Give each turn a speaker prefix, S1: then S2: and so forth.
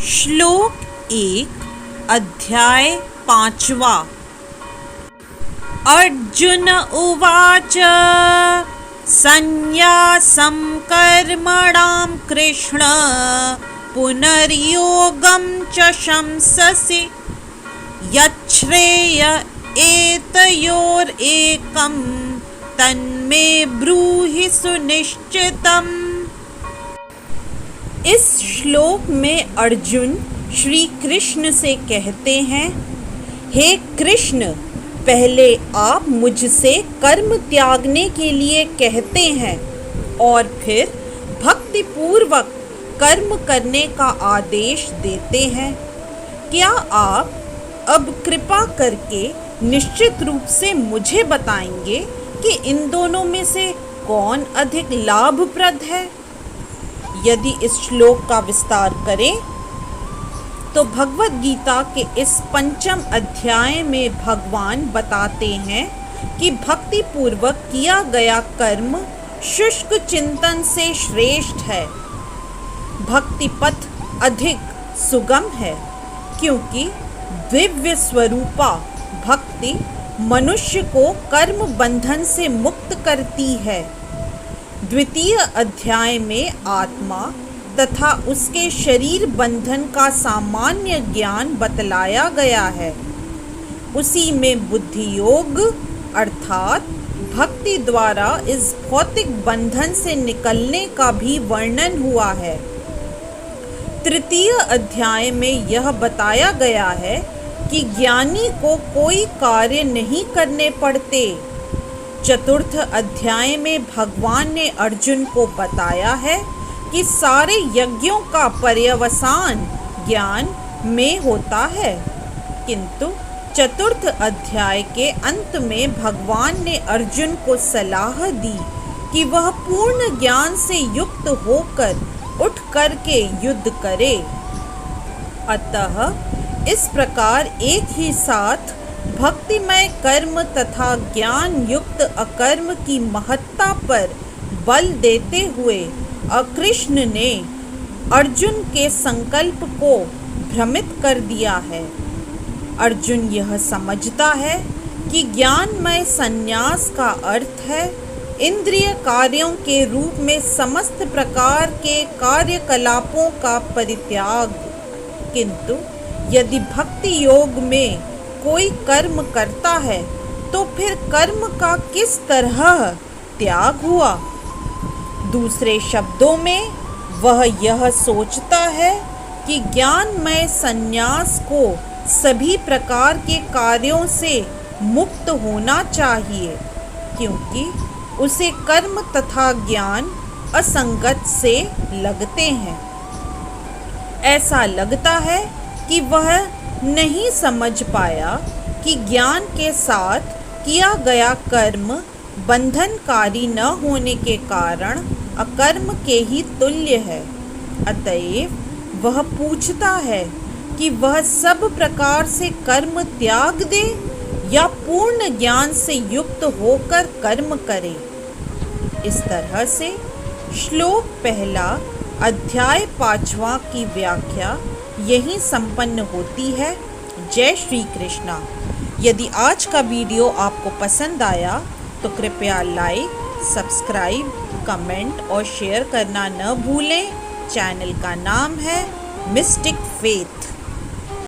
S1: श्लोक 1 अध्याय 5 अर्जुन उवाच संन्यासं कर्मणां कृष्ण पुनर्योगं च शंससि यच्छ्रेय एतयोरेकं तन्मे ब्रूहि सुनिश्चितम्। इस श्लोक में अर्जुन श्री कृष्ण से कहते हैं, हे कृष्ण, पहले आप मुझसे कर्म त्यागने के लिए कहते हैं और फिर भक्ति पूर्वक कर्म करने का आदेश देते हैं। क्या आप अब कृपा करके निश्चित रूप से मुझे बताएंगे कि इन दोनों में से कौन अधिक लाभप्रद है? यदि इस श्लोक का विस्तार करें तो भगवद गीता के इस 5 अध्याय में भगवान बताते हैं कि भक्ति पूर्वक किया गया कर्म शुष्क चिंतन से श्रेष्ठ है। भक्ति पथ अधिक सुगम है क्योंकि दिव्य स्वरूपा भक्ति मनुष्य को कर्म बंधन से मुक्त करती है। द्वितीय अध्याय में आत्मा तथा उसके शरीर बंधन का सामान्य ज्ञान बतलाया गया है। उसी में बुद्धि योग अर्थात भक्ति द्वारा इस भौतिक बंधन से निकलने का भी वर्णन हुआ है। तृतीय अध्याय में यह बताया गया है कि ज्ञानी को कोई कार्य नहीं करने पड़ते। चतुर्थ अध्याय में भगवान ने अर्जुन को बताया है कि सारे यज्ञों का पर्यवसान ज्ञान में होता है, किंतु चतुर्थ अध्याय के अंत में भगवान ने अर्जुन को सलाह दी कि वह पूर्ण ज्ञान से युक्त होकर उठ करके युद्ध करे। अतः इस प्रकार एक ही साथ भक्तिमय कर्म तथा ज्ञान युक्त अकर्म की महत्ता पर बल देते हुए कृष्ण ने अर्जुन के संकल्प को भ्रमित कर दिया है। अर्जुन यह समझता है कि ज्ञानमय संन्यास का अर्थ है इंद्रिय कार्यों के रूप में समस्त प्रकार के कार्यकलापों का परित्याग, किंतु यदि भक्ति योग में कोई कर्म करता है तो फिर कर्म का किस तरह त्याग हुआ? दूसरे शब्दों में वह यह सोचता है कि ज्ञानमय संन्यास को सभी प्रकार के कार्यों से मुक्त होना चाहिए क्योंकि उसे कर्म तथा ज्ञान असंगत से लगते हैं। ऐसा लगता है कि वह नहीं समझ पाया कि ज्ञान के साथ किया गया कर्म बंधनकारी न होने के कारण अकर्म के ही तुल्य है। अतएव वह पूछता है कि वह सब प्रकार से कर्म त्याग दे या पूर्ण ज्ञान से युक्त होकर कर्म करे। इस तरह से श्लोक 1 अध्याय 5 की व्याख्या यहीं संपन्न होती है। जय श्री कृष्णा। यदि आज का वीडियो आपको पसंद आया तो कृपया लाइक, सब्सक्राइब, कमेंट और शेयर करना न भूलें। चैनल का नाम है मिस्टिक फेथ।